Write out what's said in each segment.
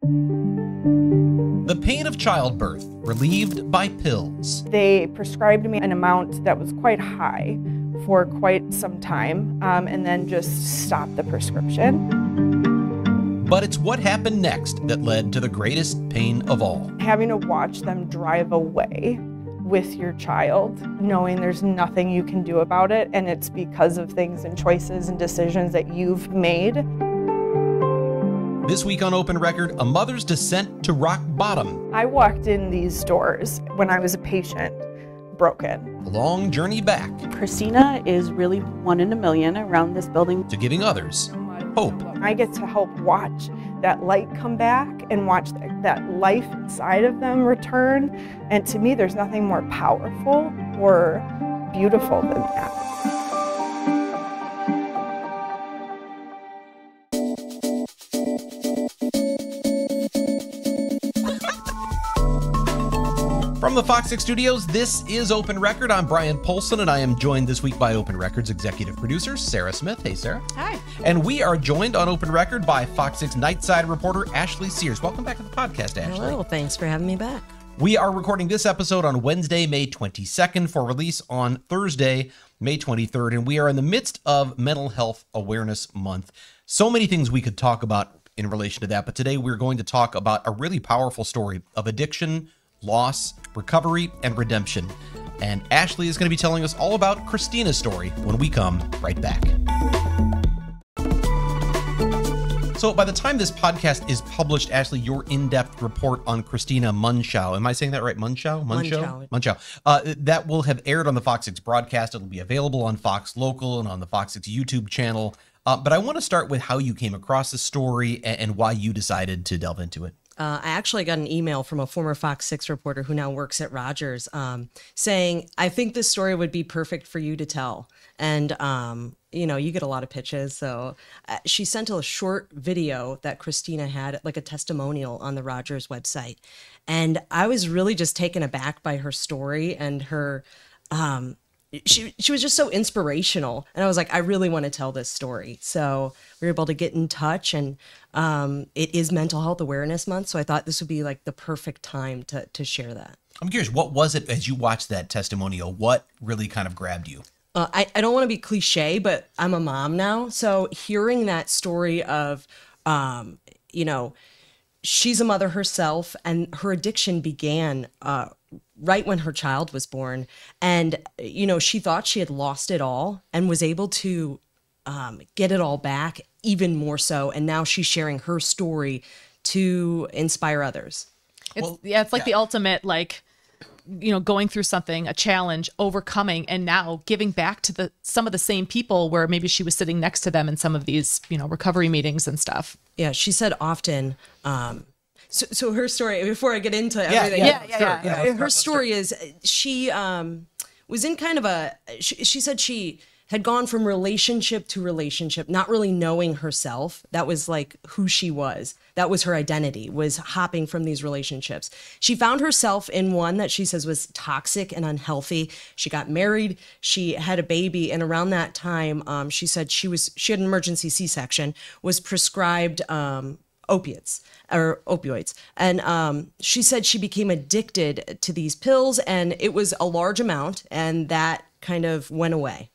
The pain of childbirth relieved by pills. They prescribed me an amount that was quite high for quite some time, and then just stopped the prescription. But it's what happened next that led to the greatest pain of all. Having to watch them drive away with your child, knowing there's nothing you can do about it, and it's because of things and choices and decisions that you've made. This week on Open Record, a mother's descent to rock bottom. I walked in these doors when I was a patient, broken. A long journey back. Christina is really one in a million around this building. To giving others hope. I get to help watch that light come back and watch that life inside of them return. And to me, there's nothing more powerful or beautiful than that. From the Fox 6 studios, this is Open Record. I'm Brian Polson, and I am joined this week by Open Record's executive producer, Sarah Smith. Hey, Sarah. Hi. And we are joined on Open Record by Fox 6 Nightside reporter Ashley Sears. Welcome back to the podcast, Ashley. Hello. Thanks for having me back. We are recording this episode on Wednesday, May 22nd for release on Thursday, May 23rd, and we are in the midst of Mental Health Awareness Month. So many things we could talk about in relation to that, but today we're going to talk about a really powerful story of addiction, loss, recovery, and redemption. And Ashley is going to be telling us all about Christina's story when we come right back. So by the time this podcast is published, Ashley, your in-depth report on Christina Munschau, am I saying that right? Munschau? That will have aired on the Fox 6 broadcast. It'll be available on Fox Local and on the Fox 6 YouTube channel. But I want to start with how you came across the story and why you decided to delve into it. I actually got an email from a former Fox 6 reporter who now works at Rogers saying, I think this story would be perfect for you to tell. And, you know, you get a lot of pitches. So she sent a short video that Christina had, like a testimonial on the Rogers website. And I was really just taken aback by her story and her she was just so inspirational. And I was like, I really want to tell this story. So we were able to get in touch, and it is Mental Health Awareness Month. So I thought this would be like the perfect time to share that. I'm curious, what was it as you watched that testimonial? What really kind of grabbed you? I don't want to be cliche, but I'm a mom now. So hearing that story of, you know, she's a mother herself, and her addiction began right when her child was born. And, you know, she thought she had lost it all and was able to get it all back, even more so. And now she's sharing her story to inspire others. It's like the ultimate, like, you know, going through something, a challenge, overcoming, and now giving back to some of the same people where maybe she was sitting next to them in some of these, you know, recovery meetings and stuff. Yeah, she said often, so her story, before I get into everything, her story is she was in kind of she said she had gone from relationship to relationship, not really knowing herself. That was like who she was. That was her identity, was hopping from these relationships. She found herself in one that she says was toxic and unhealthy. She got married, she had a baby, and around that time, she said she had an emergency C-section, was prescribed opioids. And she said she became addicted to these pills, and it was a large amount, and that kind of went away.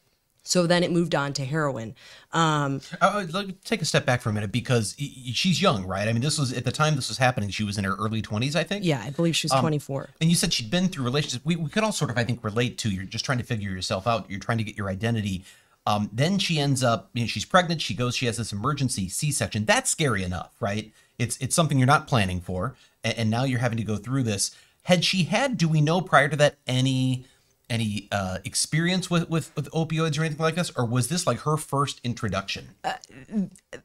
So then it moved on to heroin. Let me take a step back for a minute, because she's young, right? I mean, this was at the time this was happening. She was in her early 20s, I think. Yeah, I believe she was 24. And you said she'd been through relationships. We could all sort of, I think, relate to, you're just trying to figure yourself out. You're trying to get your identity. Then she ends up, you know, she's pregnant. She has this emergency C-section. That's scary enough, right? It's something you're not planning for. And now you're having to go through this. Do we know prior to that any experience with opioids or anything like this, or was this like her first introduction?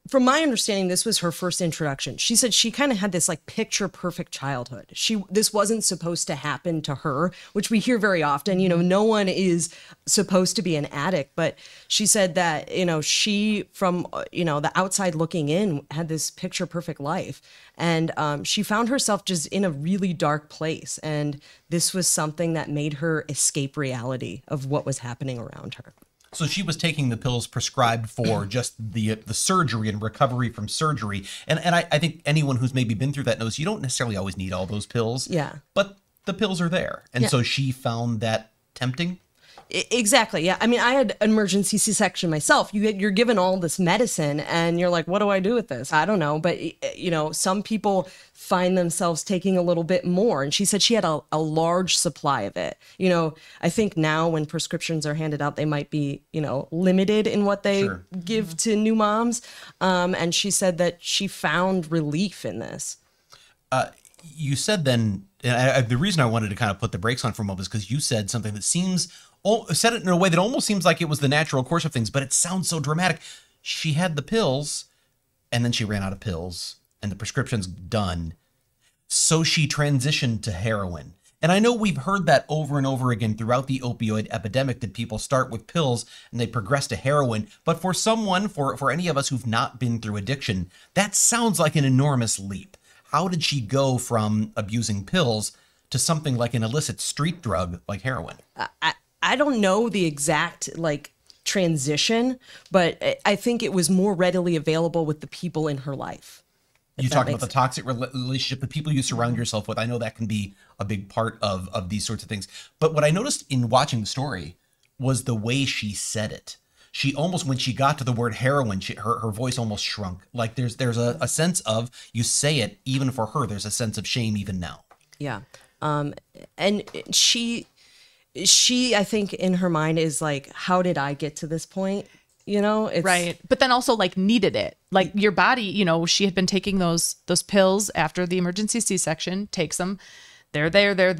From my understanding, this was her first introduction. She said she kind of had this like picture perfect childhood. This wasn't supposed to happen to her, which we hear very often. You know, no one is supposed to be an addict, but she said that, you know, she, from, you know, the outside looking in, had this picture perfect life. And she found herself just in a really dark place. And this was something that made her escape reality of what was happening around her. So she was taking the pills prescribed for just the surgery and recovery from surgery. And I think anyone who's maybe been through that knows you don't necessarily always need all those pills. Yeah. But the pills are there. And Yeah. so she found that tempting. Exactly. Yeah. I mean, I had an emergency C-section myself. You're given all this medicine and you're like, what do I do with this? I don't know. But, you know, some people find themselves taking a little bit more. And she said she had a large supply of it. You know, I think now when prescriptions are handed out, they might be, you know, limited in what they Sure. give to new moms. And she said that she found relief in this. You said then, and the reason I wanted to kind of put the brakes on for a moment is because you said something that said it in a way that almost seems like it was the natural course of things, but it sounds so dramatic. She had the pills, and then she ran out of pills, and the prescription's done. So she transitioned to heroin. And I know we've heard that over and over again throughout the opioid epidemic, that people start with pills and they progress to heroin. But for someone, for any of us who've not been through addiction, that sounds like an enormous leap. How did she go from abusing pills to something like an illicit street drug like heroin? I don't know the exact like transition, but I think it was more readily available with the people in her life. You talked about the toxic relationship, the people you surround yourself with. I know that can be a big part of these sorts of things. But what I noticed in watching the story was the way she said it. She almost, when she got to the word heroin, her voice almost shrunk. Like there's a sense of, you say it, even for her, there's a sense of shame even now. Yeah. And she, I think in her mind is like, how did I get to this point? You know, it's Right. But then also like needed it. Like your body, you know, she had been taking those pills after the emergency C-section, takes them. They're there, they're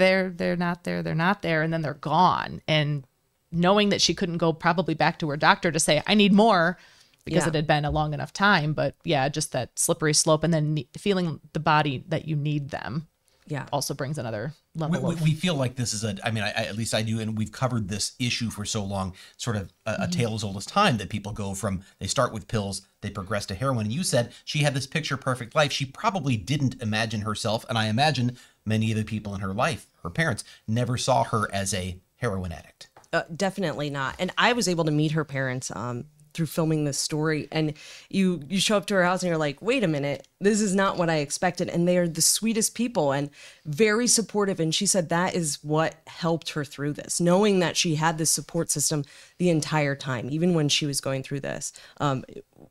not there, they're not there, and then they're gone. And knowing that she couldn't go probably back to her doctor to say, I need more, because it had been a long enough time. But yeah, just that slippery slope, and then feeling the body that you need them. Yeah. Also brings another level of... We feel like this is at least I do, and we've covered this issue for so long, sort of a tale as old as time, that people go from, they start with pills, they progress to heroin. And you said she had this picture perfect life. She probably didn't imagine herself, and I imagine many of the people in her life, her parents, never saw her as a heroin addict. Definitely not. And I was able to meet her parents through filming this story. And you show up to her house and you're like, wait a minute, this is not what I expected. And they are the sweetest people and very supportive. And she said that is what helped her through this, knowing that she had this support system the entire time, even when she was going through this.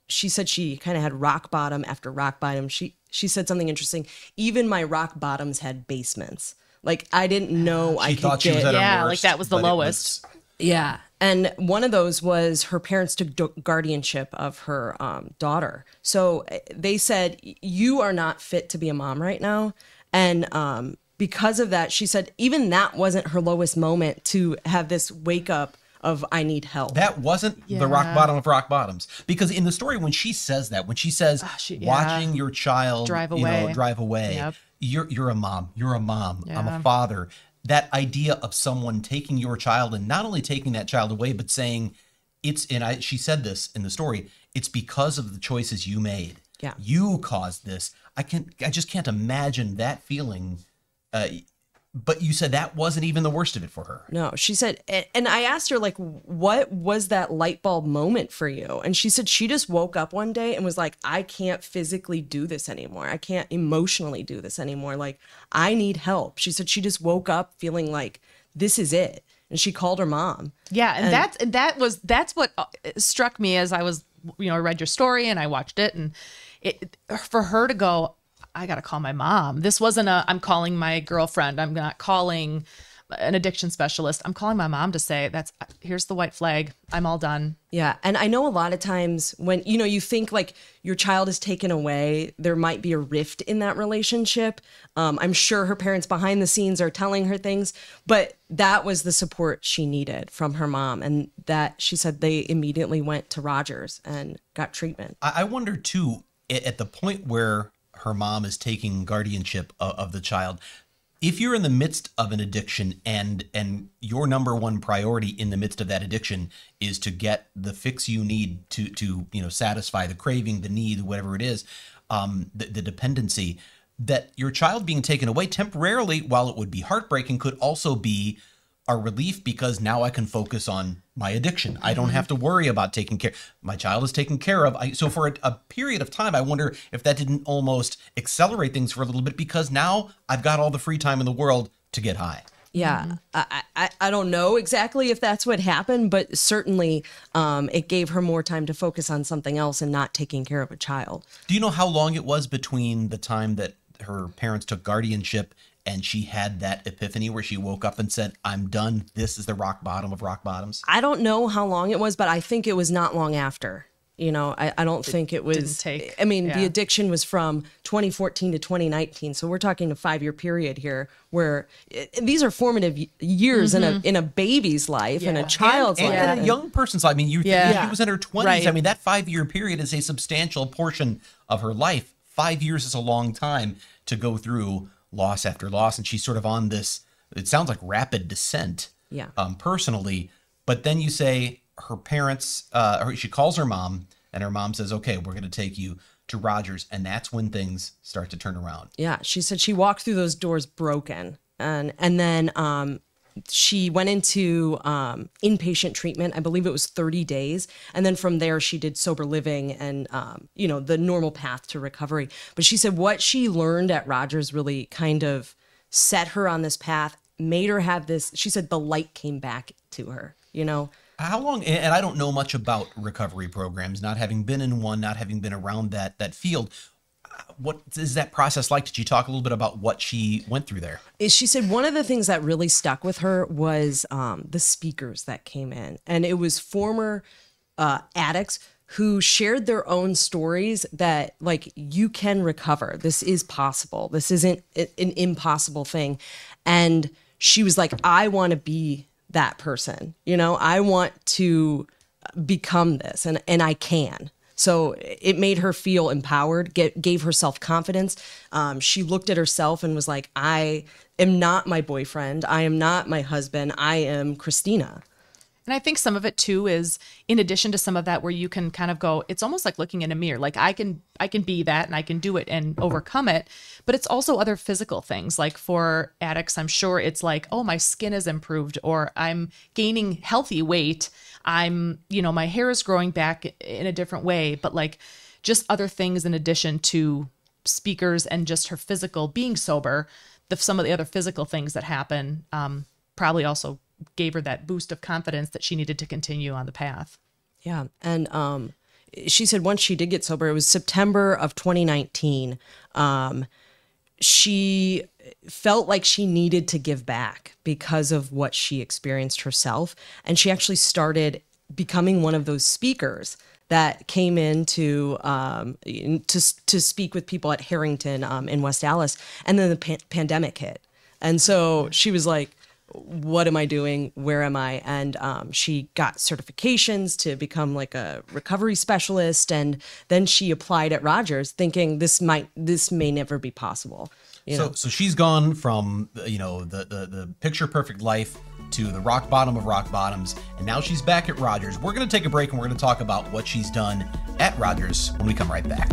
She said she kind of had rock bottom after rock bottom. She said something interesting. Even my rock bottoms had basements. Like, I didn't know I could get... Yeah, like that was the lowest. Yeah. And one of those was her parents took guardianship of her daughter. So they said, you are not fit to be a mom right now. And because of that, she said even that wasn't her lowest moment, to have this wake up of, I need help. That wasn't the rock bottom of rock bottoms. Because in the story, when she says that, when she says, watching your child drive away, Yep. You're a mom. You're a mom. Yeah. I'm a father. That idea of someone taking your child, and not only taking that child away, but saying she said this in the story, it's because of the choices you made. Yeah. You caused this. I just can't imagine that feeling. But you said that wasn't even the worst of it for her. No, she said, and I asked her, like, what was that light bulb moment for you? And she said she just woke up one day and was like, I can't physically do this anymore. I can't emotionally do this anymore. Like, I need help. She said she just woke up feeling like this is it. And she called her mom. Yeah. And that's what struck me as I was, I read your story and I watched it, and for her to go, I got to call my mom. This wasn't I'm calling my girlfriend. I'm not calling an addiction specialist. I'm calling my mom to say, here's the white flag. I'm all done. Yeah. And I know a lot of times when, you think like your child is taken away, there might be a rift in that relationship. I'm sure her parents behind the scenes are telling her things, but that was the support she needed from her mom. And that, she said, they immediately went to Rogers and got treatment. I wonder too, at the point where her mom is taking guardianship of the child, if you're in the midst of an addiction and your number one priority in the midst of that addiction is to get the fix you need to satisfy the craving, the need, whatever it is, the dependency, that your child being taken away temporarily, while it would be heartbreaking, could also be a relief because now I can focus on my addiction. I don't have to worry about taking care. My child is taken care of. So for a period of time, I wonder if that didn't almost accelerate things for a little bit because now I've got all the free time in the world to get high. Yeah, I don't know exactly if that's what happened, but certainly it gave her more time to focus on something else and not taking care of a child. Do you know how long it was between the time that her parents took guardianship and she had that epiphany where she woke up and said, I'm done. This is the rock bottom of rock bottoms? I don't know how long it was, but I think it was not long after. You know, I don't think it was. Didn't take, I mean, yeah. the addiction was from 2014 to 2019, so we're talking a 5-year period here, where these are formative years in a baby's life and a child's life, and a young person's life. I mean, Yeah. she was in her 20s. Right. I mean, that 5-year period is a substantial portion of her life. 5 years is a long time to go through loss after loss, and she's sort of on this. It sounds like rapid descent. Yeah. Personally, but then you say her parents, or she calls her mom, and her mom says, okay, we're going to take you to Rogers. And that's when things start to turn around. Yeah, she said she walked through those doors broken, and then she went into inpatient treatment. I believe it was 30 days, and then from there she did sober living and the normal path to recovery. But she said what she learned at Rogers really kind of set her on this path, made her have this. She said the light came back to her. You know. How long, and I don't know much about recovery programs, not having been in one, not having been around that field. What is that process like? Did you talk a little bit about what she went through there? She said one of the things that really stuck with her was the speakers that came in. And it was former addicts who shared their own stories that, like, you can recover. This is possible. This isn't an impossible thing. And she was like, I want to be that person. You know, I want to become this, and I can. So it made her feel empowered, gave her self-confidence. She looked at herself and was like, I am not my boyfriend. I am not my husband. I am Christina. And I think some of it too is in addition to some of that where you can kind of go, it's almost like looking in a mirror. Like I can be that and I can do it and overcome it. But it's also other physical things. Like for addicts, I'm sure it's like, oh, my skin is improved, or I'm gaining healthy weight. My hair is growing back in a different way, but like just other things in addition to speakers and just her physical being sober, some of the other physical things that happen probably also gave her that boost of confidence that she needed to continue on the path. Yeah. And she said once she did get sober, it was September of 2019. She felt like she needed to give back because of what she experienced herself. And she actually started becoming one of those speakers that came in to speak with people at Harrington in West Dallas. And then the pandemic hit. And so she was like, what am I doing? Where am I? And she got certifications to become like a recovery specialist. And then she applied at Rogers thinking this may never be possible. So she's gone from, the picture perfect life to the rock bottom of rock bottoms. And now she's back at Rogers. We're going to take a break and we're going to talk about what she's done at Rogers when we come right back.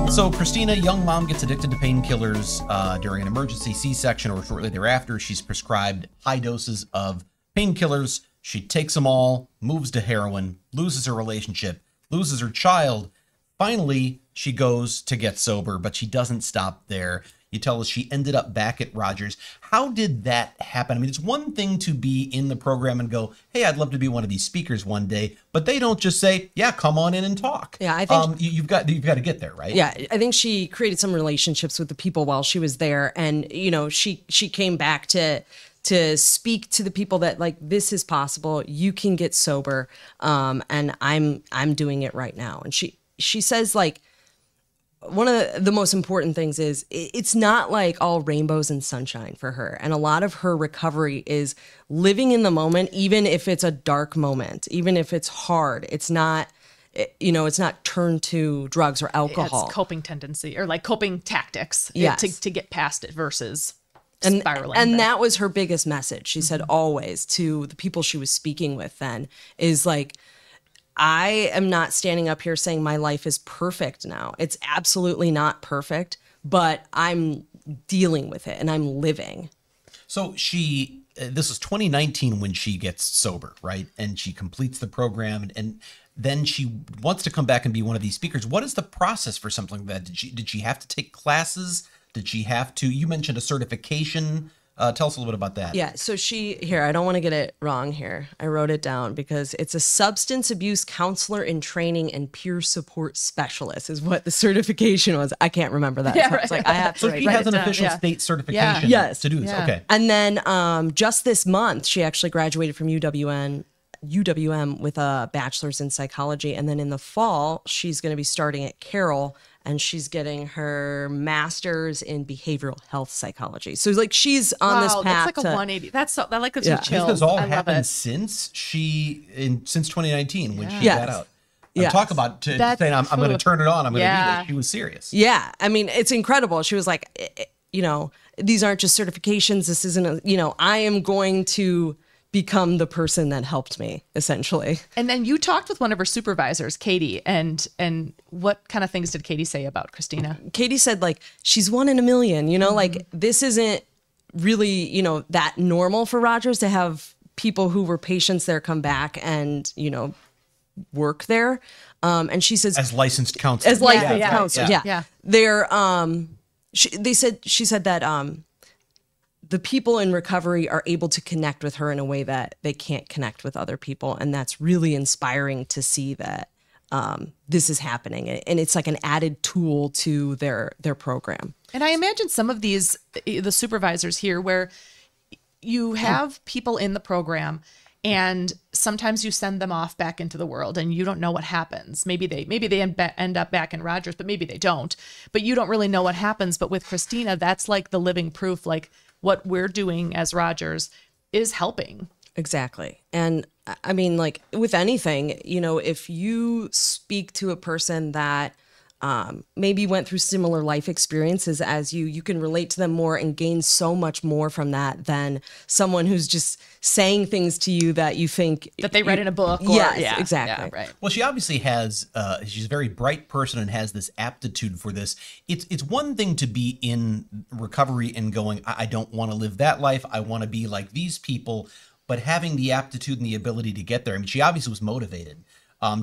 So Christina, young mom, gets addicted to painkillers during an emergency C-section or shortly thereafter. She's prescribed high doses of painkillers. She takes them all, moves to heroin, loses her relationship, loses her child. Finally, she goes to get sober, but she doesn't stop there. You tell us she ended up back at Rogers. How did that happen? I mean, it's one thing to be in the program and go, hey, I'd love to be one of these speakers one day, but they don't just say, yeah, come on in and talk. Yeah, I think you've got to get there, right? Yeah, I think she created some relationships with the people while she was there, and she came back to speak to the people that, like, this is possible. You can get sober, and I'm doing it right now. And she says, like, one of the most important things is it's not like all rainbows and sunshine for her. And a lot of her recovery is living in the moment, even if it's a dark moment, even if it's hard. It's not, it's not turned to drugs or alcohol. It's coping tendency or like coping tactics to get past it versus spiraling. And that was her biggest message. She said always to the people she was speaking with then is like, I am not standing up here saying my life is perfect now. It's absolutely not perfect, but I'm dealing with it and I'm living. So this is 2019 when she gets sober, right? And she completes the program, and then she wants to come back and be one of these speakers. What is the process for something like that? Did she have to take classes? Did she have to? You mentioned a certification. Tell us a little bit about that. Yeah, so I don't want to get it wrong here. I wrote it down because it's a substance abuse counselor in training and peer support specialist is what the certification was. I can't remember that. Yeah, so it's like I have to So write she it has an down. official state certification Yes. to do this. Yeah. Okay. And then just this month, she actually graduated from UWM with a bachelor's in psychology. And then in the fall, she's going to be starting at Carroll, and she's getting her master's in behavioral health psychology. So like she's on this path. That's like a 180. That like gives me This chills. has all I love happened it. since 2019 when she Yes. got out. Yes. Talk about That's- saying I'm going to turn it on. I'm going to Yeah. do this. She was serious. Yeah, I mean, it's incredible. She was like, these aren't just certifications. This isn't I am going to become the person that helped me, essentially. And then you talked with one of her supervisors, Katie, and what kind of things did Katie say about Christina? Katie said, like, she's one in a million, like this isn't really, that normal for Rogers to have people who were patients there come back and, work there. And she says, As licensed counselors. counselors. yeah. Yeah. They're, she said that, the people in recovery are able to connect with her in a way that they can't connect with other people. And that's really inspiring to see that this is happening. And it's like an added tool to their program. And I imagine some of the supervisors here where you have people in the program and sometimes you send them off back into the world and you don't know what happens. Maybe they end up back in Rogers, but maybe they don't. But you don't really know what happens. But with Christina, that's like the living proof, like what we're doing as Rogers is helping. Exactly. And I mean, like with anything, if you speak to a person that maybe went through similar life experiences as you can relate to them more and gain so much more from that than someone who's just saying things to you that you think That they read in a book. Or, Yes, exactly. Yeah, right. Well, she obviously has, she's a very bright person and has this aptitude for this. It's one thing to be in recovery and going, I don't want to live that life. I want to be like these people. But having the aptitude and the ability to get there. I mean, she obviously was motivated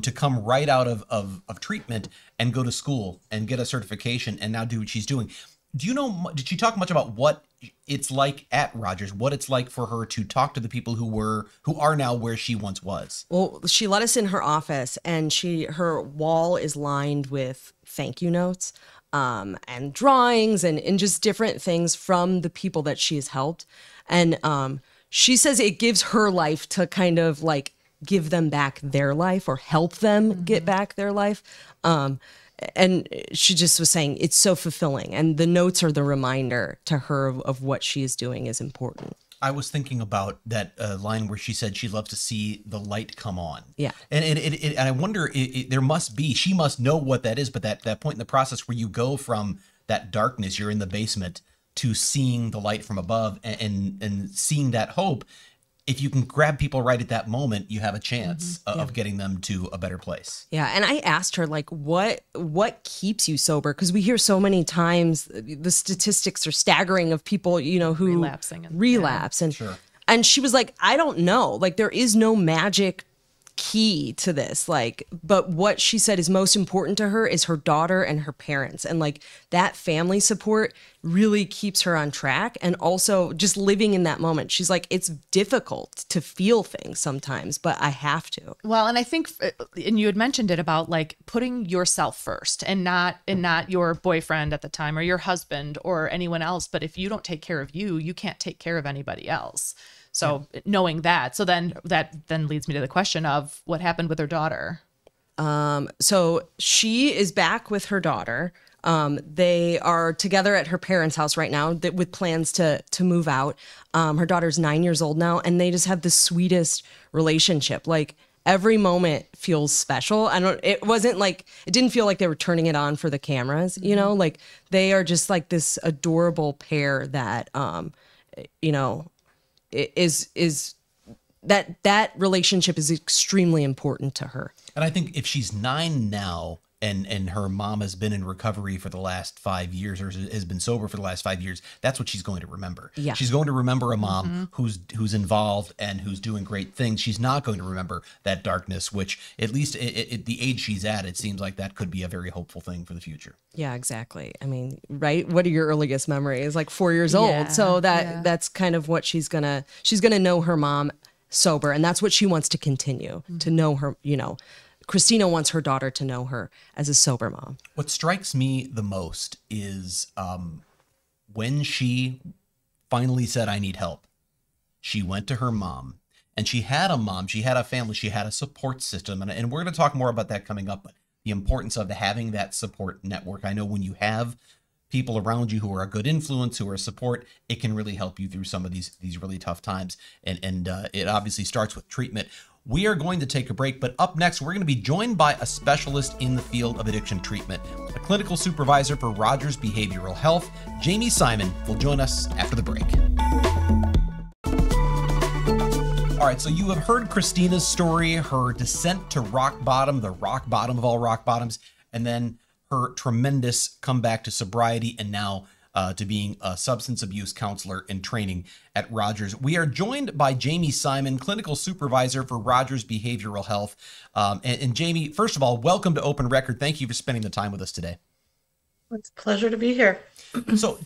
to come right out of treatment and go to school and get a certification and now do what she's doing. Do you know, did she talk much about what it's like at Rogers, what it's like for her to talk to the people who are now where she once was? Well, she let us in her office and her wall is lined with thank you notes and drawings and just different things from the people that she has helped. And she says it gives her life to kind of like give them back their life or help them get back their life. And she just was saying it's so fulfilling. And the notes are the reminder to her of what she is doing is important. I was thinking about that line where she said she loves to see the light come on. Yeah. And I wonder, she must know what that is, but that point in the process where you go from that darkness, you're in the basement, to seeing the light from above and seeing that hope. If you can grab people right at that moment, you have a chance of getting them to a better place. Yeah. And I asked her, like, what keeps you sober? Because we hear so many times the statistics are staggering of people, who relapse. And she was like, I don't know. Like, there is no magic key to this. Like, but what she said is most important to her is her daughter and her parents. And like that family support really keeps her on track. And also just living in that moment. She's like, it's difficult to feel things sometimes, but I have to. Well, and I think, and you had mentioned it about like putting yourself first and not your boyfriend at the time or your husband or anyone else. But if you don't take care of you, you can't take care of anybody else. So knowing that, so then that leads me to the question of what happened with her daughter. So she is back with her daughter. They are together at her parents' house right now with plans to move out. Her daughter's 9 years old now, and they just have the sweetest relationship. Like every moment feels special. It didn't feel like they were turning it on for the cameras, like they are just like this adorable pair that, is that relationship is extremely important to her. And I think if she's 9 now and her mom has been in recovery for the last 5 years, or has been sober for the last 5 years, that's what she's going to remember. Yeah. She's going to remember a mom who's involved and who's doing great things. She's not going to remember that darkness, which at least at the age she's at, it seems like that could be a very hopeful thing for the future. Yeah, exactly. I mean, right? What are your earliest memories? Like 4 years old. So that's kind of what she's gonna know her mom sober, and that's what she wants to continue to know her. Christina wants her daughter to know her as a sober mom. What strikes me the most is when she finally said, "I need help," she went to her mom, and she had a mom, she had a family, she had a support system. And we're going to talk more about that coming up, but the importance of having that support network. I know when you have people around you who are a good influence, who are support, it can really help you through some of these really tough times. And it obviously starts with treatment. We are going to take a break, but up next, we're going to be joined by a specialist in the field of addiction treatment, a clinical supervisor for Rogers Behavioral Health. Jamie Simon will join us after the break. All right, so you have heard Christina's story, her descent to rock bottom, the rock bottom of all rock bottoms, and then her tremendous comeback to sobriety, and now to being a substance abuse counselor in training at Rogers. We are joined by Jamie Simon, clinical supervisor for Rogers Behavioral Health. And Jamie, first of all, welcome to Open Record. Thank you for spending the time with us today. It's a pleasure to be here. So,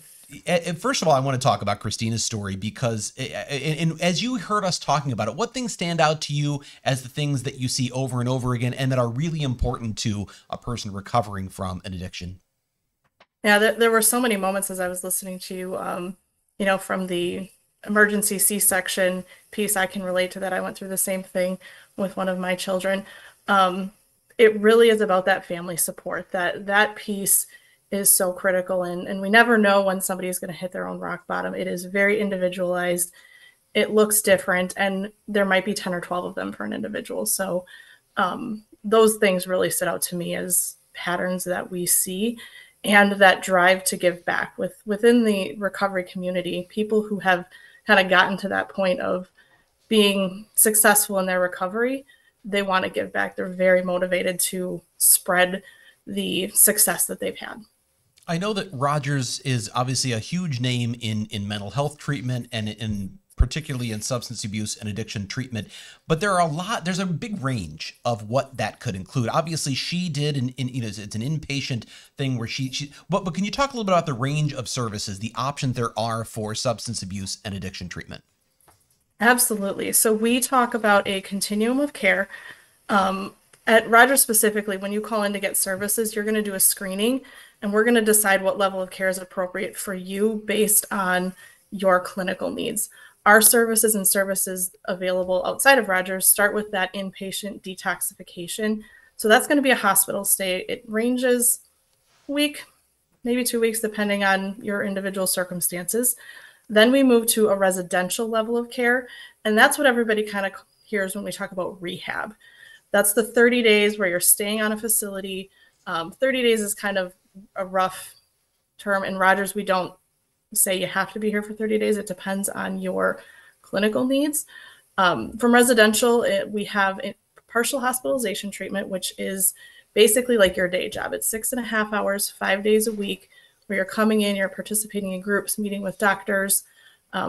first of all, I want to talk about Christina's story because, and as you heard us talking about it, what things stand out to you as the things that you see over and over again and that are really important to a person recovering from an addiction? Yeah, there were so many moments as I was listening to you, from the emergency C-section piece, I can relate to that. I went through the same thing with one of my children. It really is about that family support. That piece is so critical, and we never know when somebody is going to hit their own rock bottom. It is very individualized. It looks different, and there might be 10 or 12 of them for an individual. So those things really stood out to me as patterns that we see, and that drive to give back within the recovery community. People who have kind of gotten to that point of being successful in their recovery, they want to give back. They're very motivated to spread the success that they've had. I know that Rogers is obviously a huge name in mental health treatment and particularly in substance abuse and addiction treatment, but there's a big range of what that could include. Obviously she did, it's an inpatient thing where but can you talk a little bit about the range of services, the options there are for substance abuse and addiction treatment? Absolutely. So we talk about a continuum of care. At Rogers specifically, when you call in to get services, you're going to do a screening, and we're going to decide what level of care is appropriate for you based on your clinical needs. Our services and services available outside of Rogers start with that inpatient detoxification. So that's going to be a hospital stay. It ranges a week, maybe 2 weeks, depending on your individual circumstances. Then we move to a residential level of care, and that's what everybody kind of hears when we talk about rehab. That's the 30 days where you're staying on a facility. 30 days is kind of a rough term. In Rogers, we don't say you have to be here for 30 days. It depends on your clinical needs. From residential, we have partial hospitalization treatment, which is basically like your day job. It's 6.5 hours, 5 days a week, where you're coming in, you're participating in groups, meeting with doctors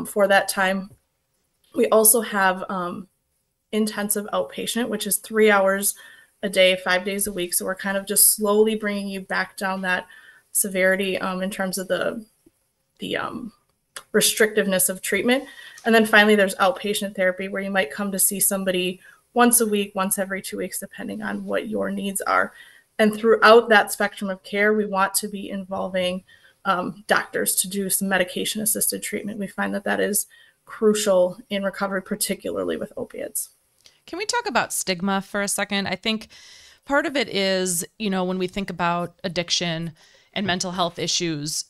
for that time. We also have intensive outpatient, which is 3 hours a day, 5 days a week. So we're kind of just slowly bringing you back down that severity in terms of the restrictiveness of treatment. And then finally, there's outpatient therapy, where you might come to see somebody once a week, once every 2 weeks, depending on what your needs are. And throughout that spectrum of care, we want to be involving doctors to do some medication-assisted treatment. We find that is crucial in recovery, particularly with opiates. Can we talk about stigma for a second? I think part of it is, when we think about addiction and mental health issues,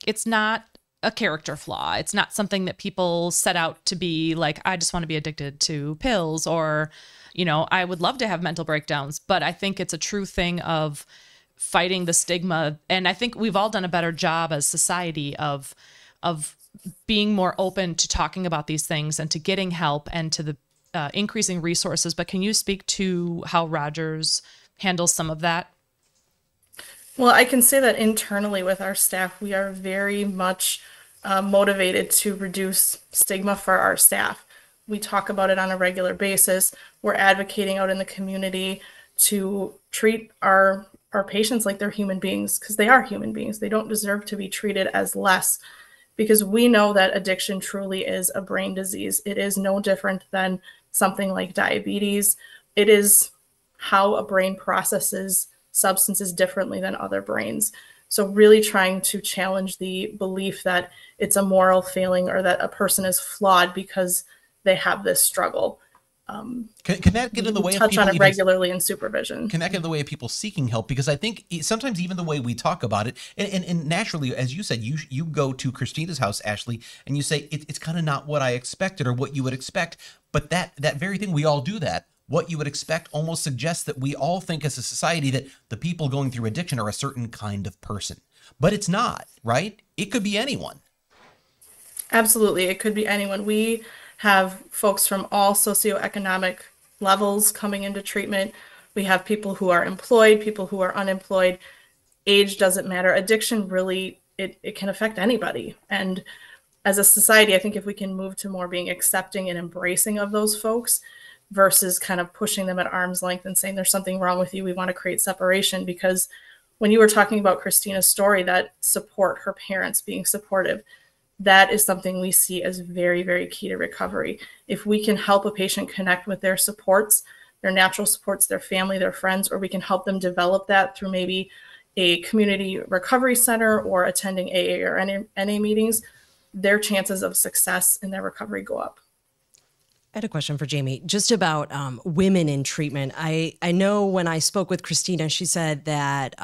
it's not a character flaw. It's not something that people set out to be like, I just want to be addicted to pills, or, I would love to have mental breakdowns. But I think it's a true thing of fighting the stigma. And I think we've all done a better job as society of being more open to talking about these things and to getting help and to the increasing resources. But can you speak to how Rogers handles some of that? Well, I can say that internally with our staff, we are very much motivated to reduce stigma for our staff. We talk about it on a regular basis. We're advocating out in the community to treat our patients like they're human beings, because they are human beings. They don't deserve to be treated as less, because we know that addiction truly is a brain disease. It is no different than something like diabetes. It is how a brain processes substances differently than other brains. So really trying to challenge the belief that it's a moral failing or that a person is flawed because they have this struggle. Can that get in the way of Touch people on it even regularly in supervision. can that get in the way of people seeking help? Because I think sometimes even the way we talk about it, and naturally, as you said, you go to Christina's house, Ashley, and you say it's kind of not what I expected or what you would expect. But that very thing, we all do that. What you would expect almost suggests that we all think as a society that the people going through addiction are a certain kind of person. But it's not, right? It could be anyone. Absolutely. It could be anyone. We have folks from all socioeconomic levels coming into treatment. We have people who are employed, people who are unemployed. Age doesn't matter. Addiction really, it can affect anybody. And as a society, I think if we can move to more being accepting and embracing of those folks versus kind of pushing them at arm's length and saying there's something wrong with you, we want to create separation. Because when you were talking about Christina's story, that support, her parents being supportive, that is something we see as very, very key to recovery. If we can help a patient connect with their supports, their natural supports, their family, their friends, or we can help them develop that through maybe a community recovery center or attending AA or NA meetings, their chances of success in their recovery go up. I had a question for Jamie, just about women in treatment. I know when I spoke with Christina, she said that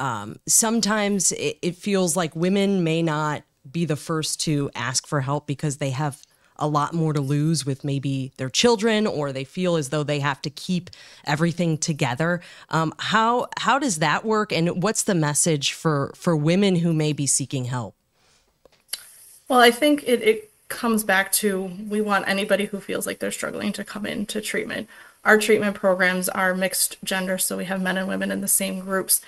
sometimes it feels like women may not be the first to ask for help because they have a lot more to lose with maybe their children, or they feel as though they have to keep everything together. How does that work, and what's the message for women who may be seeking help? Well, I think it comes back to, we want anybody who feels like they're struggling to come into treatment. Our treatment programs are mixed gender, so we have men and women in the same groups.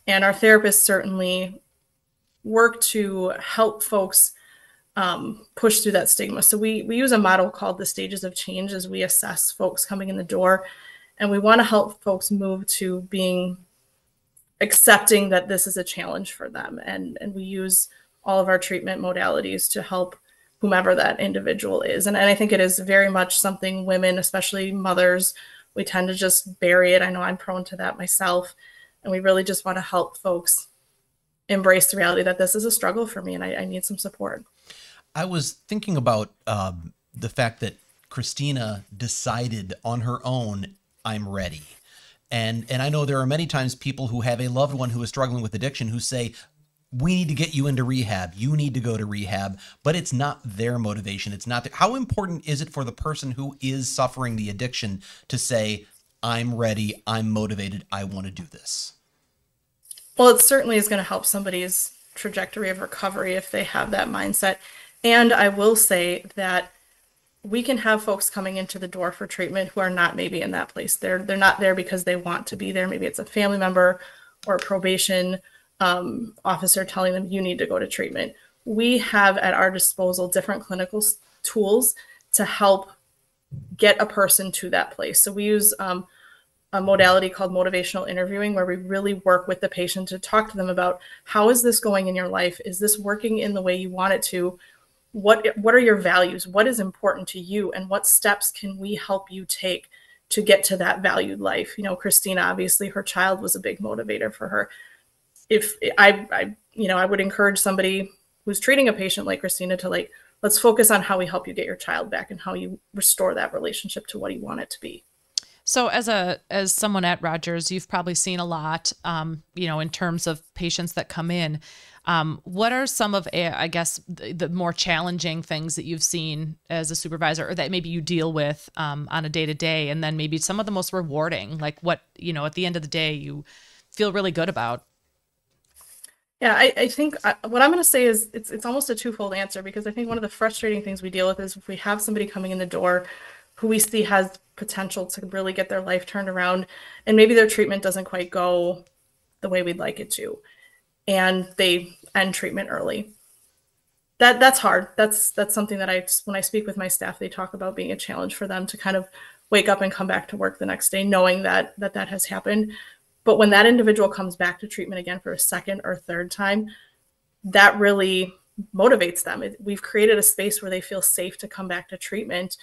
And our therapists certainly work to help folks push through that stigma. So we use a model called the stages of change as we assess folks coming in the door. And we want to help folks move to being accepting that this is a challenge for them. And we use all of our treatment modalities to help whomever that individual is. And I think it is very much something women, especially mothers, we tend to just bury it. I know I'm prone to that myself. And we really just want to help folks embrace the reality that this is a struggle for me and I need some support. I was thinking about the fact that Christina decided on her own, I'm ready. And I know there are many times people who have a loved one who is struggling with addiction who say, we need to get you into rehab. You need to go to rehab, but it's not their motivation. It's not how important is it for the person who is suffering the addiction to say, I'm ready, I'm motivated, I want to do this? Well, it certainly is going to help somebody's trajectory of recovery if they have that mindset. And I will say that we can have folks coming into the door for treatment who are not maybe in that place. They're not there because they want to be there. Maybe it's a family member or a probation officer telling them you need to go to treatment. We have at our disposal different clinical tools to help get a person to that place. So we use a modality called motivational interviewing, where we really work with the patient to talk to them about, how is this going in your life? Is this working in the way you want it to? What are your values? What is important to you? And what steps can we help you take to get to that valued life? You know, Christina, obviously her child was a big motivator for her. If I would encourage somebody who's treating a patient like Christina to let's focus on how we help you get your child back and how you restore that relationship to what you want it to be. So as someone at Rogers, you've probably seen a lot, in terms of patients that come in. What are some of, I guess, the more challenging things that you've seen as a supervisor, or that maybe you deal with on a day-to-day, and then maybe some of the most rewarding, like what, at the end of the day, you feel really good about? Yeah, I think what I'm going to say is it's almost a twofold answer, because I think one of the frustrating things we deal with is if we have somebody coming in the door who we see has potential to really get their life turned around, and maybe their treatment doesn't quite go the way we'd like it to. and they end treatment early. That's hard. That's something that when I speak with my staff, they talk about being a challenge for them to kind of wake up and come back to work the next day knowing that has happened. But when that individual comes back to treatment again for a second or third time, that really motivates them. We've created a space where they feel safe to come back to treatment,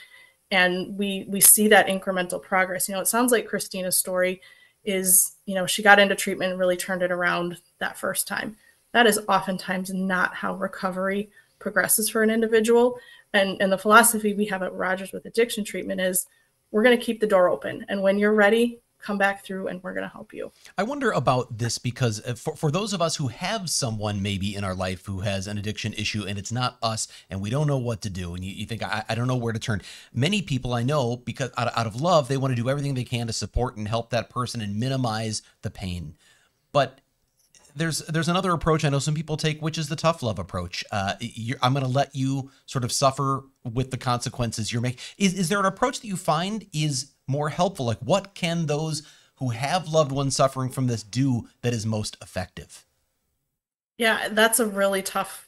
and we see that incremental progress. It sounds like Christina's story is, she got into treatment and really turned it around that first time. That is oftentimes not how recovery progresses for an individual. And the philosophy we have at Rogers with addiction treatment is we're going to keep the door open. And when you're ready, come back through and we're going to help you. I wonder about this because for those of us who have someone maybe in our life who has an addiction issue and it's not us and we don't know what to do and you think, I don't know where to turn. Many people I know, because out of love, they want to do everything they can to support and help that person and minimize the pain. But there's another approach I know some people take, which is the tough love approach. I'm going to let you sort of suffer with the consequences you're making. Is there an approach that you find is more helpful? Like, what can those who have loved ones suffering from this do that is most effective? Yeah, that's a really tough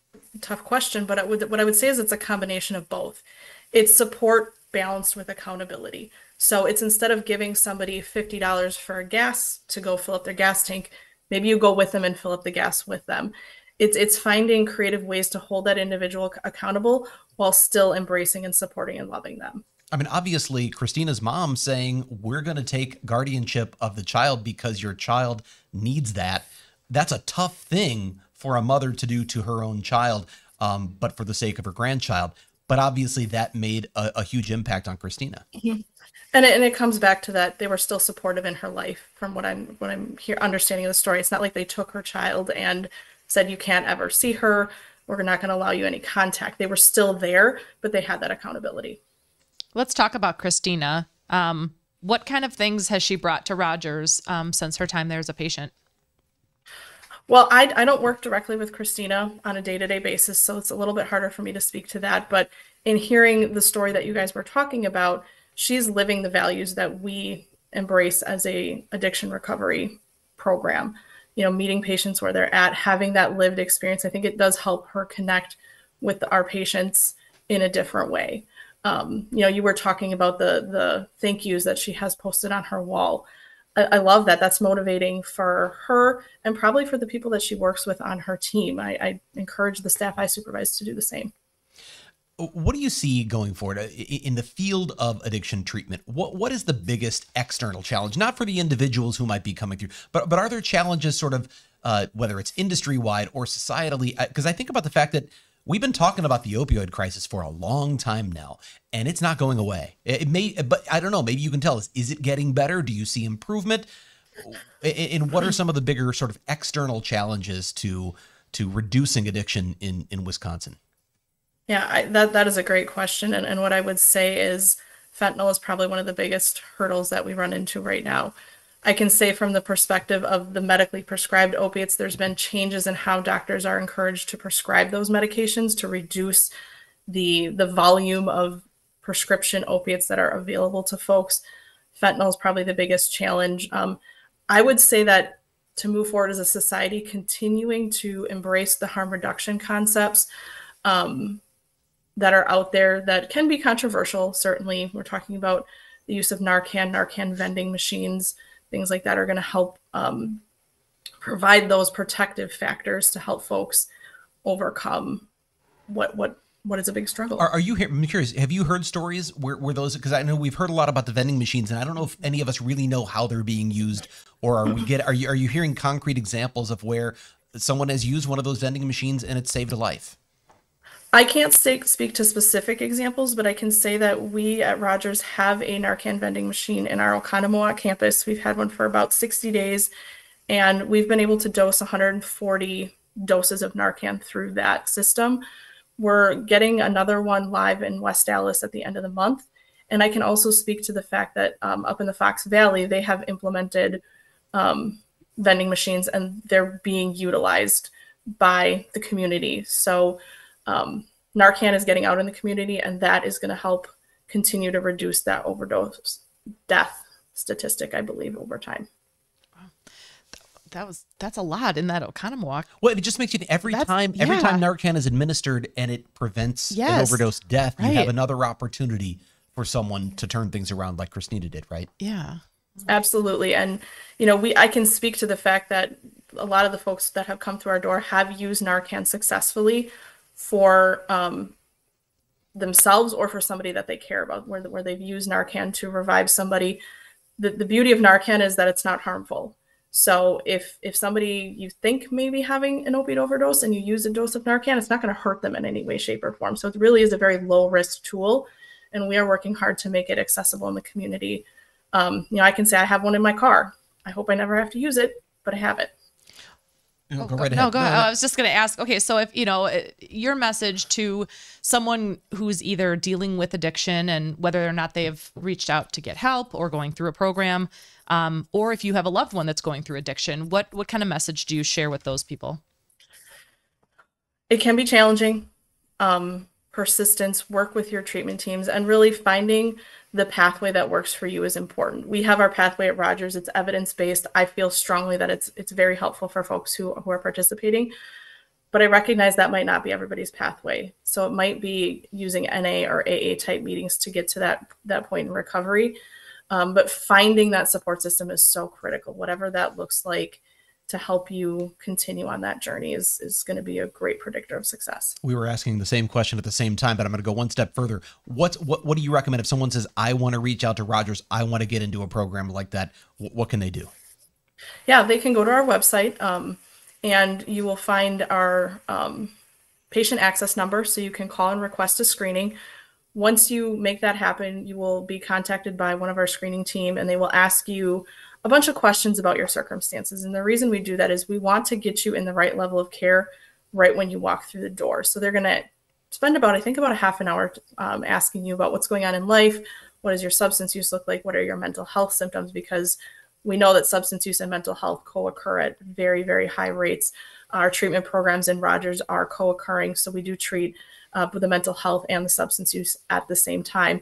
question. But what I would say is it's a combination of both. It's support balanced with accountability. So it's, instead of giving somebody $50 for gas to go fill up their gas tank, maybe you go with them and fill up the gas with them. It's finding creative ways to hold that individual accountable while still embracing and supporting and loving them. I mean, obviously, Christina's mom saying, we're going to take guardianship of the child because your child needs that. That's a tough thing for a mother to do to her own child, but for the sake of her grandchild. But obviously, that made a huge impact on Christina. Mm-hmm. And it comes back to that they were still supportive in her life, from what I'm here understanding of the story. It's not like they took her child and said, you can't ever see her, we're not going to allow you any contact. They were still there, but they had that accountability. Let's talk about Christina. What kind of things has she brought to Rogers since her time there as a patient? Well, I don't work directly with Christina on a day-to-day basis, so it's a little bit harder for me to speak to that. But in hearing the story that you guys were talking about, she's living the values that we embrace as a addiction recovery program. Meeting patients where they're at, having that lived experience. I think it does help her connect with our patients in a different way. You were talking about the thank yous that she has posted on her wall. I love that. That's motivating for her and probably for the people that she works with on her team. I encourage the staff I supervise to do the same. What do you see going forward in the field of addiction treatment? What is the biggest external challenge, not for the individuals who might be coming through, but are there challenges sort of, whether it's industry-wide or societally? Because I think about the fact that we've been talking about the opioid crisis for a long time now, and it's not going away. It may, but I don't know, maybe you can tell us, is it getting better? Do you see improvement? And what are some of the bigger sort of external challenges to reducing addiction in Wisconsin? Yeah, that is a great question. And what I would say is fentanyl is probably one of the biggest hurdles that we run into right now. I can say from the perspective of the medically prescribed opiates, there's been changes in how doctors are encouraged to prescribe those medications to reduce the volume of prescription opiates that are available to folks. Fentanyl is probably the biggest challenge. I would say that to move forward as a society, continuing to embrace the harm reduction concepts that are out there that can be controversial. Certainly, we're talking about the use of Narcan vending machines, things like that are going to help provide those protective factors to help folks overcome what is a big struggle. Are you here? I'm curious. Have you heard stories where those? Because I know we've heard a lot about the vending machines, and I don't know if any of us really know how they're being used, or are you hearing concrete examples of where someone has used one of those vending machines and it saved a life? I can't speak to specific examples, but I can say that we at Rogers have a Narcan vending machine in our Oconomowoc campus. We've had one for about 60 days, and we've been able to dose 140 doses of Narcan through that system. We're getting another one live in West Dallas at the end of the month. And I can also speak to the fact that up in the Fox Valley, they have implemented vending machines, and they're being utilized by the community. So Narcan is getting out in the community, and that is going to help continue to reduce that overdose death statistic, I believe, over time. that's a lot in that Oconomowoc. Well, it just makes you think every time Narcan is administered and it prevents an overdose death, you have another opportunity for someone to turn things around like Christina did, right? Yeah. Absolutely. And, I can speak to the fact that a lot of the folks that have come through our door have used Narcan successfully for themselves or for somebody that they care about, where they've used Narcan to revive somebody. The beauty of Narcan is that it's not harmful. So if somebody you think may be having an opiate overdose and you use a dose of Narcan, it's not going to hurt them in any way, shape, or form. So it really is a very low risk tool, and we are working hard to make it accessible in the community. I can say I have one in my car. I hope I never have to use it, but I have it. Go right ahead. No, go ahead. I was just going to ask, okay, so if, your message to someone who's either dealing with addiction and whether or not they've reached out to get help or going through a program, or if you have a loved one that's going through addiction, what kind of message do you share with those people? It can be challenging. Persistence, work with your treatment teams, and really finding the pathway that works for you is important. We have our pathway at Rogers. It's evidence-based. I feel strongly that it's very helpful for folks who are participating, but I recognize that might not be everybody's pathway. So it might be using NA or AA type meetings to get to that point in recovery. But finding that support system is so critical. Whatever that looks like to help you continue on that journey is going to be a great predictor of success. We were asking the same question at the same time, but I'm going to go one step further. What do you recommend if someone says, I want to reach out to Rogers, I want to get into a program like that? What can they do? Yeah, they can go to our website and you will find our patient access number. So you can call and request a screening. Once you make that happen, you will be contacted by one of our screening team, and they will ask you a bunch of questions about your circumstances. And the reason we do that is we want to get you in the right level of care right when you walk through the door. So they're going to spend about a half an hour asking you about what's going on in life. What does your substance use look like? What are your mental health symptoms? Because we know that substance use and mental health co-occur at very, very high rates. Our treatment programs in Rogers are co-occurring. So we do treat with the mental health and the substance use at the same time.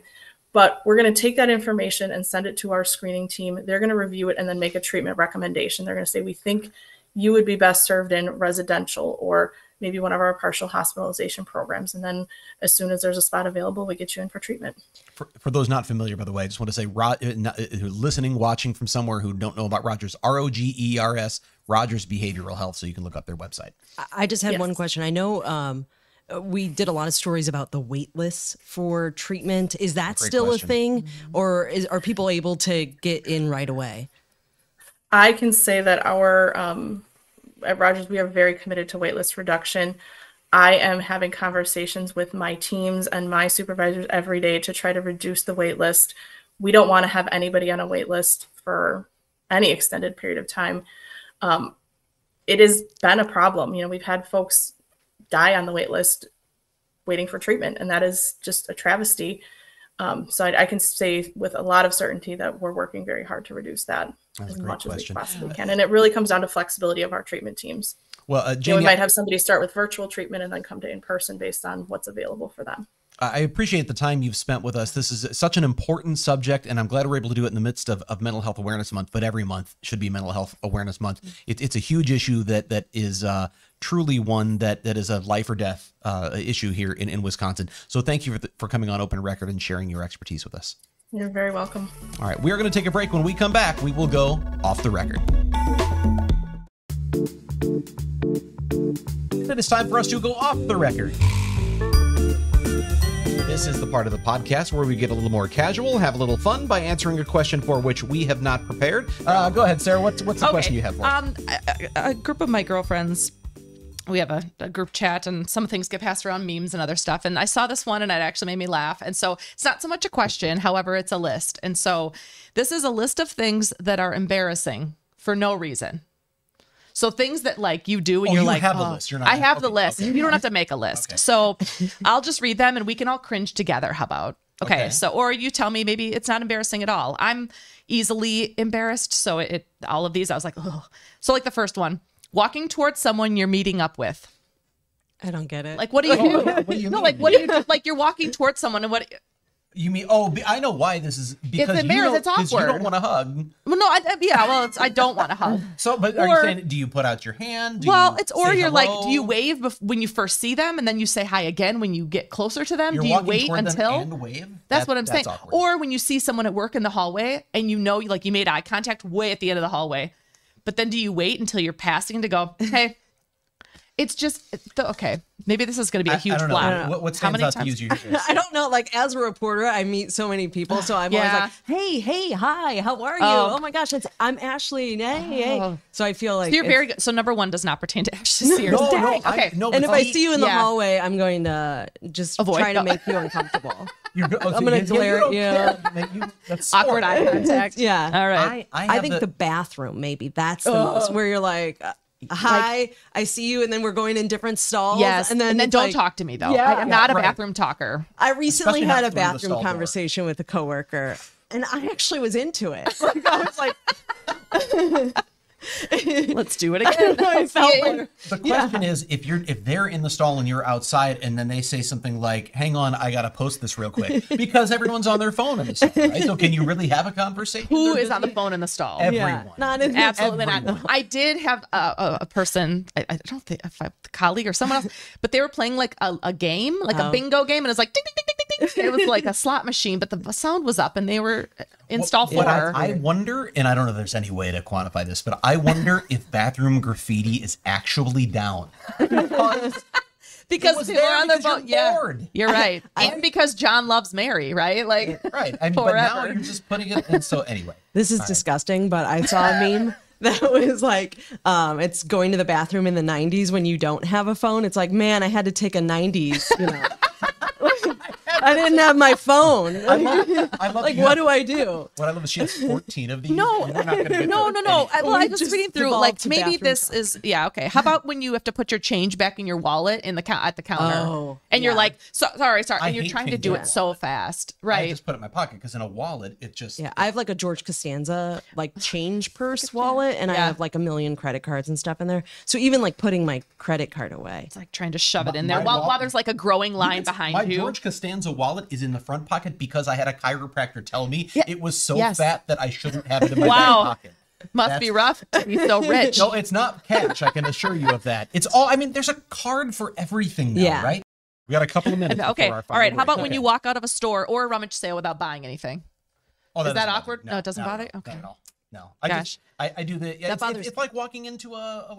But we're going to take that information and send it to our screening team. They're going to review it and then make a treatment recommendation. They're going to say, we think you would be best served in residential or maybe one of our partial hospitalization programs. And then as soon as there's a spot available, we get you in for treatment. For those not familiar, by the way, I just want to say, listening, watching from somewhere who don't know about Rogers, ROGERS, Rogers Behavioral Health. So you can look up their website. I just had one question. I know we did a lot of stories about the wait lists for treatment. Is that still a thing, or are people able to get in right away? I can say that at Rogers, we are very committed to waitlist reduction. I am having conversations with my teams and my supervisors every day to try to reduce the wait list. We don't want to have anybody on a wait list for any extended period of time. It has been a problem. We've had folks die on the wait list waiting for treatment, and that is just a travesty. So I can say with a lot of certainty that we're working very hard to reduce that as much as we possibly can. And it really comes down to flexibility of our treatment teams. Well, Jamie, we might have somebody start with virtual treatment and then come to in-person based on what's available for them. I appreciate the time you've spent with us. This is such an important subject, and I'm glad we're able to do it in the midst of Mental Health Awareness Month, but every month should be Mental Health Awareness Month. It's a huge issue that is truly one that is a life or death issue here in Wisconsin. So thank you for coming on Open Record and sharing your expertise with us. You're very welcome. All right, we are going to take a break. When we come back, we will go off the record. It is time for us to go off the record. This is the part of the podcast where we get a little more casual, have a little fun by answering a question for which we have not prepared. Go ahead, Sarah. What's the question you have for us? A group of my girlfriends, we have a group chat, and some things get passed around, memes and other stuff. And I saw this one, and it actually made me laugh. And so it's not so much a question. However, it's a list. And so this is a list of things that are embarrassing for no reason. So things that like you do and you're like, have the list. You're not, I have the list. Okay. You don't have to make a list. Okay. So I'll just read them and we can all cringe together. How about? Okay. So, or you tell me maybe it's not embarrassing at all. I'm easily embarrassed. So all of these, I was like, oh. So like the first one, walking towards someone you're meeting up with. I don't get it. Like, what do you do? What do you mean? No, like, what do you do? Like, you're walking towards someone and what? You mean, I know why this is, because It's embarrassing, it's 'cause you awkward. don't want to hug. Well, no, I don't want to hug. So, but are you saying, do you put out your hand? Do Well, you it's, or say you're like, hello? do you wave when you first see them, and then you say hi again when you get closer to them? You're Do you walking wait toward them until? and wave? That's what I'm saying. awkward. Or when you see someone at work in the hallway, and you know, like you made eye contact way at the end of the hallway, but then do you wait until you're passing to go, hey? It's just okay. Maybe this is going to be a huge I don't know. flop. What How stands many out to times? you? I don't know. Like, as a reporter, I meet so many people, so I'm always like, hey, hi, how are you? Oh my gosh, I'm Ashley. Hey. So I feel like So you're very good. So number one does not pertain to Ashley Sears. No, Dang. no, Okay. no, and if but I see you in the Yeah. hallway, I'm going to just Avoid. try to make you uncomfortable. I'm I'm gonna glare at you. That's Awkward eye contact. Yeah. All right. I think the bathroom, maybe that's the most, where you're like, hi, I see you, and then we're going in different stalls. Yes. And then don't like, talk to me though. Yeah. I'm not a Right. bathroom talker. I recently Especially not had a through the bathroom stall door. conversation with a coworker, and I actually was into it. Like, I was like, Let's do it again. I felt like, The question is, if they're in the stall and you're outside, and then they say something like, "Hang on, I gotta post this real quick," because everyone's on their phone in the stall, right? So can you really have a conversation? Who They're is on the busy? phone in the stall? Everyone. yeah, not in Absolutely Everyone. not. I did have a person, I don't think if a colleague or someone else, but they were playing like a game, like a bingo game, and it was like ding, ding, ding, ding, ding. It was like a slot machine, but the sound was up, and they were in stall What 4. I wonder, and I don't know if there's any way to quantify this, but I wonder if bathroom graffiti is actually down. because was people there are on their because phone. you're Yeah, bored. you're right, and because John loves Mary, right? Like, Right. I mean, but now Forever. you're just putting it. And so anyway, This is disgusting, but I saw a meme that was like, it's going to the bathroom in the 90s when you don't have a phone. It's like, man, I had to take a 90s, you know. I didn't have my phone. I love Like, you what have- do I do? What I love is she has 14 of these. No, and we're not gonna get no. to Well, I We was just reading through, devolved like to maybe bathroom this is okay. How about when you have to put your change back in your wallet in the at the counter, Oh, and you're yeah. like, sorry, I and you're hate trying to things do like it that. so fast, I right? just put it in my pocket because in a wallet it just Yeah, I have like a George Costanza like change purse wallet, and I Yeah. have like a million credit cards and stuff in there. So even like putting my credit card away. It's like trying to shove it in there my while wallet- there's like a growing line behind my you. George Costanza wallet is in the front pocket because I had a chiropractor tell me it was so Yes. fat that I shouldn't have it in my Wow. back pocket. Must be rough to be so rich. No, it's not cash. I can assure you of that. It's all. I mean, there's a card for everything now, Yeah. right? We got a couple of minutes. Okay, before our all final right. How break. about when Okay. you walk out of a store or a rummage sale without buying anything? Oh, Is that doesn't bother awkward? me. No, it doesn't not bother at you? all. Okay. Not at all. No, Gosh. I do the. Yeah, bothers it's like walking into a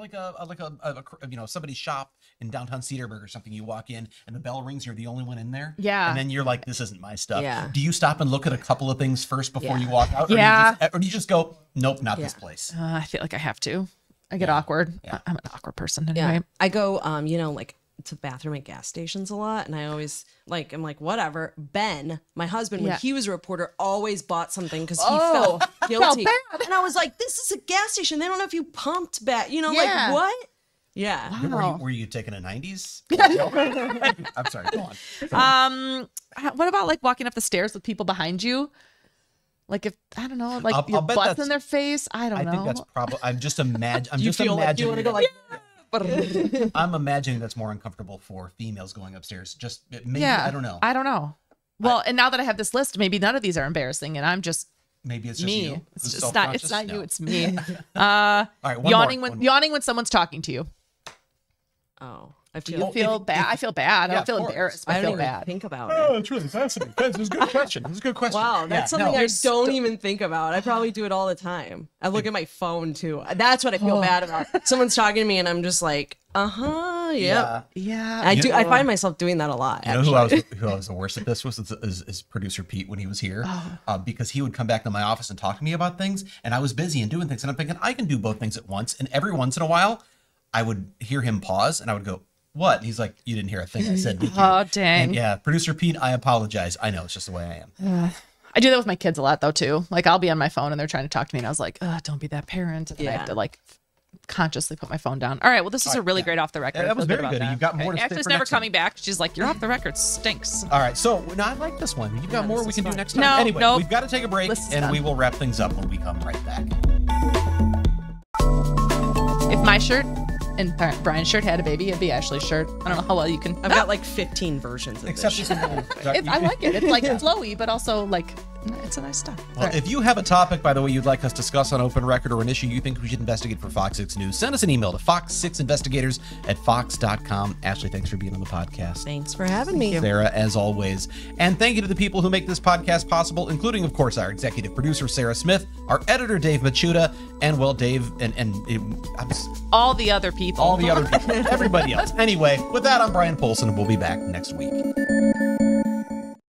somebody's shop in downtown Cedarburg or something. You walk in and the bell rings. You're the only one in there. Yeah. And then you're like, this isn't my stuff. Yeah. Do you stop and look at a couple of things first before Yeah. you walk out? Or Yeah. do you just go, nope, not this Yeah. place. I feel like I have to. I get awkward. I'm an awkward person anyway. Yeah. I go, like to bathroom at gas stations a lot, and I always like, I'm like, whatever. Ben, my husband, when Yeah. he was a reporter, always bought something because he Oh, felt guilty. bad. And I was like, this is a gas station. They don't know if you pumped back. Yeah. Like what? Yeah. Were you taking a 90s? I'm sorry. Go on. What about like walking up the stairs with people behind you? Like if I don't know, like I'll your bet butts that's- in their face. I don't I know. think that's probably. I'm just imagining. I'm You just feel like you imagining. want to go like, I'm imagining that's more uncomfortable for females going upstairs. Just maybe. yeah, I don't know. I don't know. Well, and now that I have this list, maybe none of these are embarrassing, and I'm just Maybe it's just me. you. It's who's just not. It's self-conscious? not No. you. It's me. All right. One Yawning more. yawning when someone's talking to you. oh, I You feel, feel bad. I feel bad. I Yeah, don't of feel course. embarrassed. But I I don't feel even bad. think about it. Oh, it's really fascinating. This is a good question. This is a good question. Wow, that's something no. I don't even think about. I probably do it all the time. I look at my phone too. That's what I feel bad about. Someone's talking to me and I'm just like, Yeah. Yeah. I do. I find myself doing that a lot. You know who I was the worst at this was is producer Pete when he was here, because he would come back to my office and talk to me about things, and I was busy and doing things, and I'm thinking I can do both things at once, and every once in a while, I would hear him pause, and I would go, "What?" And he's like, "You didn't hear a thing I said, did you?" Oh, dang. And yeah, producer Pete, I apologize. I know it's just the way I am. I do that with my kids a lot though too. Like I'll be on my phone and they're trying to talk to me, and I was like, "Don't be that parent." And then I have Yeah. to like consciously put my phone down. All right. Well, this is a really great off the record. That was I feel very about good. that. You've got more to say Ashley's for never next time. coming back. She's like, "You're off the record. Stinks." All right, so no, I like this one. You've got more we can do next time. No, Anyway, nope. we've got to take a break, List is and done. we will wrap things up when we come right back. If my shirt and Brian's shirt had a baby, it'd be Ashley's shirt. I don't know how well you can. I've got like 15 versions of Except this. I like it. It's like flowy, but also like it's a nice stuff. Well, if you have a topic, by the way, you'd like us to discuss on Open Record or an issue you think we should investigate for Fox 6 News, send us an email to fox6investigators@fox.com. Ashley, thanks for being on the podcast. Thanks for having me. Sarah, as always. And thank you to the people who make this podcast possible, including, of course, our executive producer, Sarah Smith, our editor, Dave Machuda, and, well, Dave all the other people. Everybody else. Anyway, with that, I'm Brian Polson, and we'll be back next week.